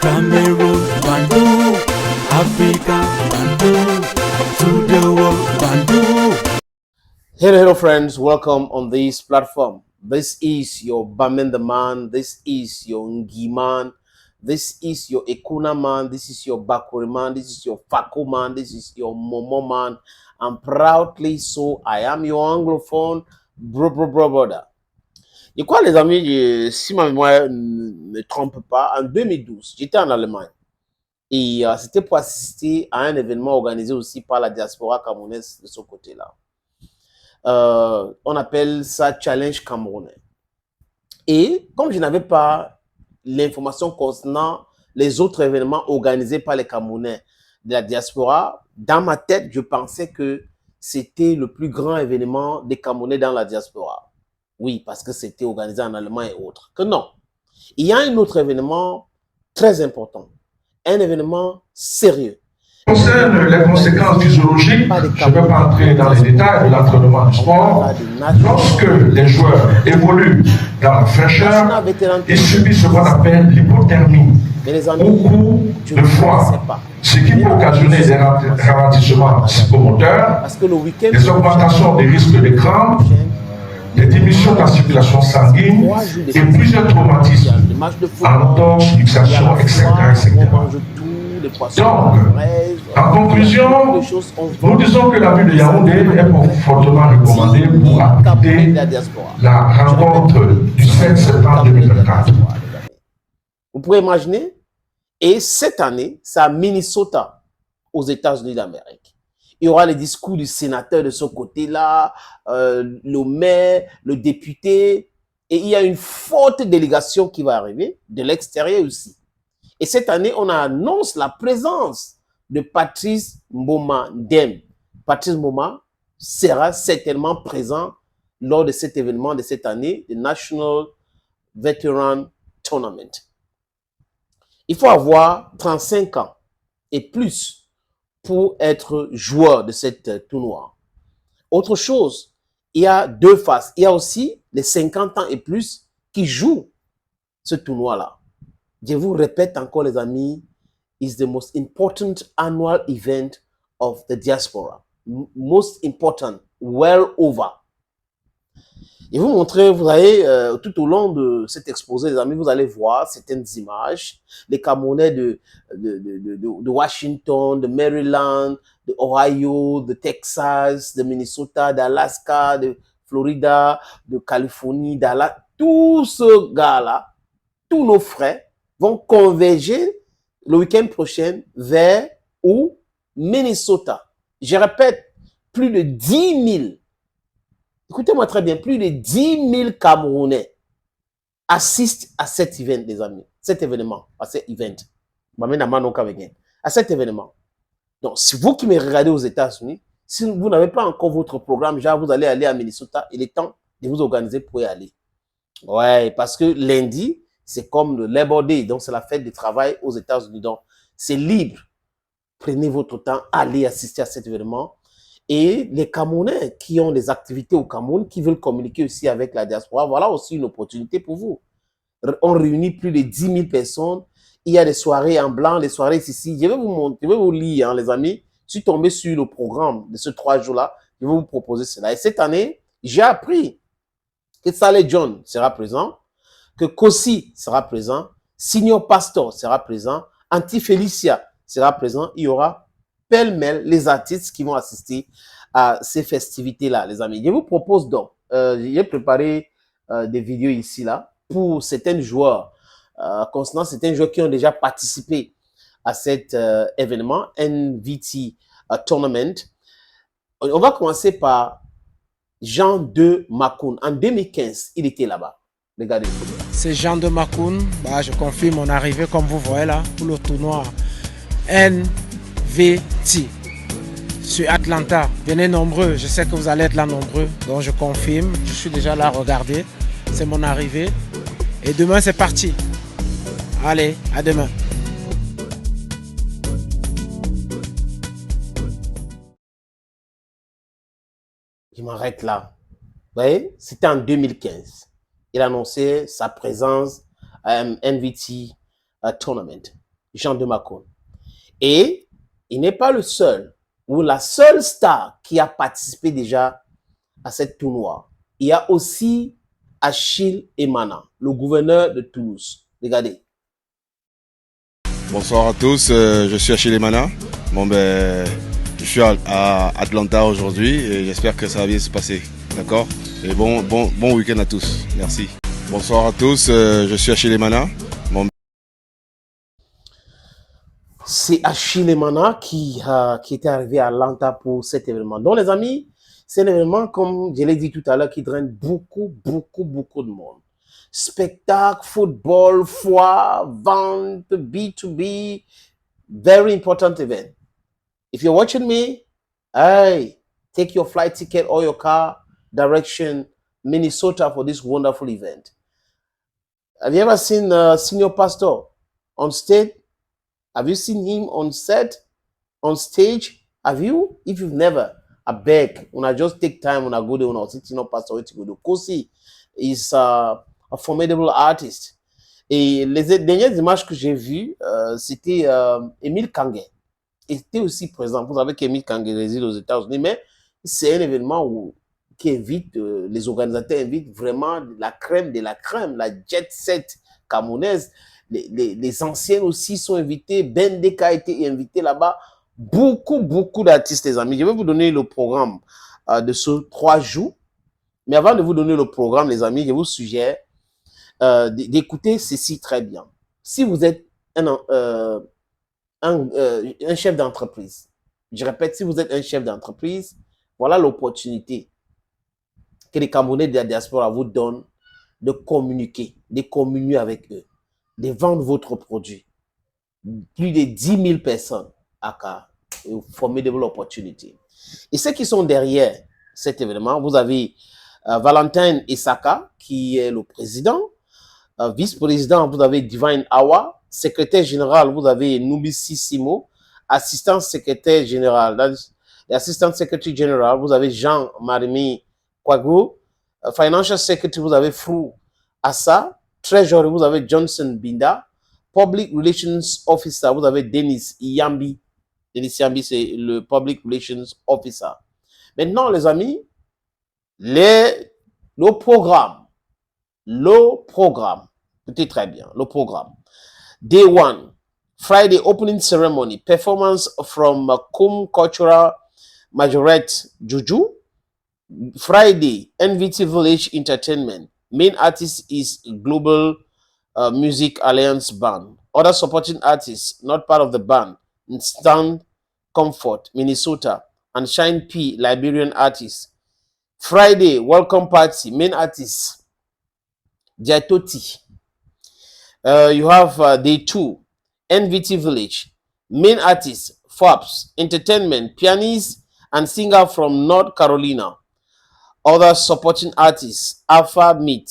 Cameroon, Bandung, Africa, Bandung, to the world, Bandung. Hello, friends. Welcome on this platform. This is your Bamen the Man. This is your Ngi Man. This is your Ekuna Man. This is your Bakuri Man. This is your Fako Man. This is your Momo Man. And proudly so, I am your anglophone brother. Et quoi, les amis, si ma mémoire ne trompe pas, en 2012, j'étais en Allemagne. Et c'était pour assister à un événement organisé aussi par la diaspora camerounaise de ce côté-là. On appelle ça Challenge Camerounais. Et comme je n'avais pas l'information concernant les autres événements organisés par les Camerounais de la diaspora, dans ma tête, je pensais que c'était le plus grand événement des Camerounais dans la diaspora. Oui, parce que c'était organisé en Allemagne et autres. Que non. Il y a un autre événement très important. Un événement sérieux. Concerne les conséquences physiologiques, je ne vais pas entrer dans les détails de l'entraînement du sport. Lorsque les joueurs évoluent dans la fraîcheur, ils subissent ce qu'on appelle l'hypothermie au cours de froid, ce qui peut occasionner des ralentissements psychomoteurs, des augmentations des risques de crampes, des diminutions de la circulation sanguine et plusieurs traumatismes, entorses, luxations, etc. Donc, en conclusion, nous disons que la ville de Yaoundé est fortement recommandée pour abriter la rencontre du 7 septembre 2024. Vous pouvez imaginer, et cette année, c'est à Minnesota, aux États-Unis d'Amérique. Il y aura les discours du sénateur de ce côté-là, le maire, le député, et il y a une forte délégation qui va arriver, de l'extérieur aussi. Et cette année, on annonce la présence de Patrice Mboma Dem. Patrice Mboma sera certainement présent lors de cet événement de cette année, le National Veteran Tournament. Il faut avoir 35 ans et plus pour être joueur de cette tournoi. Autre chose, il y a deux phases. Il y a aussi les 50 ans et plus qui jouent ce tournoi-là. Je vous répète encore, les amis, is the most important annual event of the diaspora. Most important, well over. Et vous montrer, vous allez, tout au long de cet exposé, les amis, vous allez voir certaines images. Les Camerounais de Washington, de Maryland, de Ohio, de Texas, de Minnesota, d'Alaska, de Florida, de Californie, Dallas. Tous ce gars-là, tous nos frères, vont converger le week-end prochain vers où? Minnesota. Je répète, plus de 10 000, écoutez-moi très bien, plus de 10 000 Camerounais assistent à cet event, les amis, cet événement, à cet event. À cet événement. Donc, si vous qui me regardez aux États-Unis, si vous n'avez pas encore votre programme, genre vous allez aller à Minnesota, il est temps de vous organiser pour y aller. Ouais, parce que lundi, c'est comme le Labor Day, donc c'est la fête du travail aux États-Unis. Donc, c'est libre. Prenez votre temps, allez assister à cet événement. Et les Camerounais qui ont des activités au Cameroun, qui veulent communiquer aussi avec la diaspora, voilà aussi une opportunité pour vous. On réunit plus de 10 000 personnes. Il y a des soirées en blanc, les soirées ici. Je vais vous montrer, je vais vous lire, hein, les amis. Je suis tombé sur le programme de ces 3 jours-là. Je vais vous proposer cela. Et cette année, j'ai appris que Saleh John sera présent, que Kossi sera présent, Signor Pastor sera présent, Anti-Felicia sera présent. Il y aura pêle-mêle les artistes qui vont assister à ces festivités-là, les amis. Je vous propose donc, j'ai préparé des vidéos ici, là, pour certains joueurs, concernant certains joueurs qui ont déjà participé à cet événement, NVT Tournament. On va commencer par Jean de Makoun. En 2015, il était là-bas. Regardez. C'est Jean de Makoun. Bah, je confirme mon arrivée, comme vous voyez là, pour le tournoi NVT sur Atlanta. Venez nombreux, je sais que vous allez être là nombreux, donc je confirme. Je suis déjà là, regardez. C'est mon arrivée. Et demain, c'est parti. Allez, à demain. Je m'arrête là. Vous voyez, c'était en 2015. Il annonçait sa présence à NVT Tournament. Jean de Macon. Et il n'est pas le seul ou la seule star qui a participé déjà à cette tournoi. Il y a aussi Achille Emana, le gouverneur de Toulouse. Regardez. Bonsoir à tous, je suis Achille Emana. Je suis à Atlanta aujourd'hui et j'espère que ça va bien se passer. D'accord? Et bon week-end à tous. Merci. Bonsoir à tous, je suis Achille Emana. C'est Achille Emana qui était arrivé à Atlanta pour cet événement. Donc les amis, c'est un événement, comme je l'ai dit tout à l'heure, qui draine beaucoup de monde. Spectacle, football, foire, vente, B2B, very important event. If you're watching me, hey, take your flight ticket or your car direction Minnesota for this wonderful event. Have you ever seen Senior Pastor on stage? Have you seen him on set, on stage? Have you? If you've never, I beg, when I just take time, when I go there, when I see Senior Pastor, Kosi is a formidable artist. Et les dernières images que j'ai vues, c'était Émile Kangué. Il était aussi présent. Vous savez qu'Émile Kangué réside aux États-Unis, mais c'est un événement qui invite, les organisateurs invitent vraiment la crème de la crème, la jet set camerounaise. Les anciennes aussi sont invités. Ben Deka a été invité là-bas. Beaucoup d'artistes, les amis. Je vais vous donner le programme de ce 3 jours. Mais avant de vous donner le programme, les amis, je vous suggère d'écouter ceci très bien. Si vous êtes un chef d'entreprise, je répète, si vous êtes un chef d'entreprise, voilà l'opportunité que les Camerounais de la diaspora vous donnent de communiquer, de communier avec eux, de vendre votre produit. Plus de 10 000 personnes à une formidable opportunité. Et ceux qui sont derrière cet événement, vous avez Valentin Isaka, qui est le président. Vice-président, vous avez Divine Awa. Secrétaire général, vous avez Nubisi Simo. Assistant secrétaire général, assistant secretary général, vous avez Jean-Marimi Kwago. Financial secretary, vous avez Frou Assa. Treasurer, vous avez Johnson Binda. Public Relations Officer, vous avez Denis Yambi. Denis Yambi, c'est le Public Relations Officer. Maintenant, les amis, le programme, écoutez très bien, le programme. Day 1, Friday opening ceremony, performance from Kum Cultural Majorette Juju. Friday, NVT Village Entertainment. Main artist is Global Music Alliance Band. Other supporting artists, not part of the band, Stand Comfort, Minnesota, and Shine P, Liberian artist. Friday, welcome party, main artist, Diatoti. You have day 2, NVT Village, main artist, Forbes, entertainment, pianist and singer from North Carolina. Other supporting artists, Alpha Meat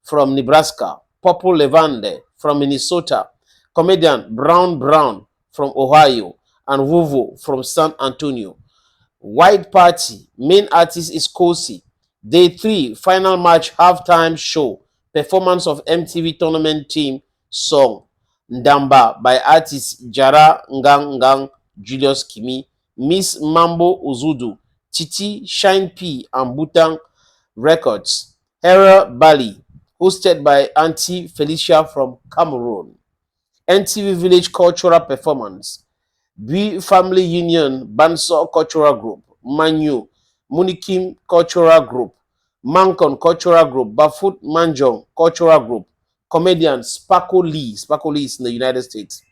from Nebraska, Purple Levande from Minnesota, comedian Brown from Ohio, and Vuvo from San Antonio. White Party, main artist is Kosi. Day 3, final match, halftime show, performance of MTV tournament team song, Ndamba by artist Jara Ngang Julius Kimi, Miss Mambo Uzudu, Titi Shine P and Butang Records, Hera Bali, hosted by Auntie Felicia from Cameroon. NTV Village Cultural Performance, B Family Union Banso Cultural Group, Manu, Munikim Cultural Group, Mancon Cultural Group, Bafut Manjong Cultural Group, comedian Sparko Lee is in the United States.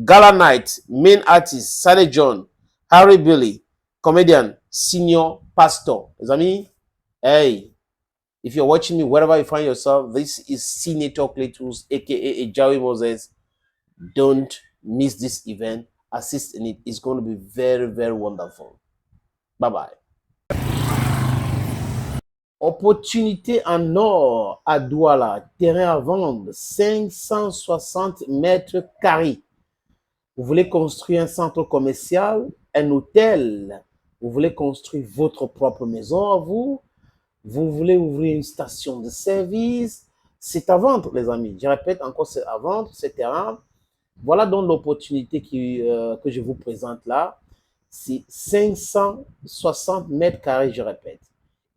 Gala Night, main artist Sally John, Harry Billy, comedian Senior Pastor. Les amis, hey, if you're watching me wherever you find yourself, this is Senator Cletus, aka Ejawi Moses. Don't miss this event. Assist in it. It's going to be very wonderful. Bye-bye. Opportunité en or à Douala. Terrain à vendre. 560 mètres carrés. Vous voulez construire un centre commercial, un hôtel. Vous voulez construire votre propre maison à vous. Vous voulez ouvrir une station de service. C'est à vendre, les amis. Je répète encore, c'est à vendre, ce terrain. Voilà donc l'opportunité que je vous présente là. C'est 560 mètres carrés, je répète.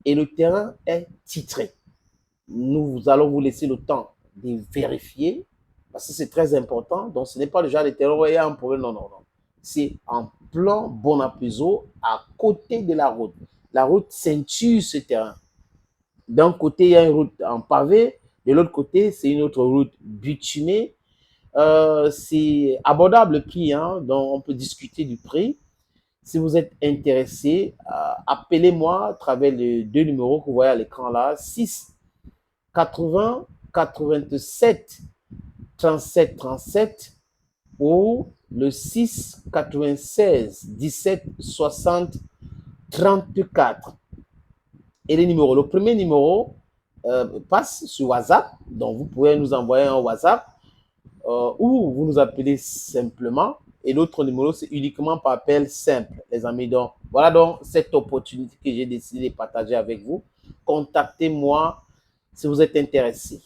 Et le terrain est titré. Nous allons vous laisser le temps de vérifier, parce que c'est très important. Donc, ce n'est pas le genre de terrain où il y a un problème. Non, non, non. C'est en plan Bonapuzo, à côté de la route. La route ceinture ce terrain. D'un côté, il y a une route en pavé. De l'autre côté, c'est une autre route bitumée. C'est abordable le prix, hein, donc on peut discuter du prix. Si vous êtes intéressé, appelez-moi à travers les 2 numéros que vous voyez à l'écran là, 6 80 87 37 37 ou le 6 96 17 60 34. Et les numéros, le premier numéro passe sur WhatsApp, donc vous pouvez nous envoyer un WhatsApp ou vous nous appelez simplement. Et l'autre numéro, c'est uniquement par appel simple, les amis. Donc, voilà donc cette opportunité que j'ai décidé de partager avec vous. Contactez-moi si vous êtes intéressé.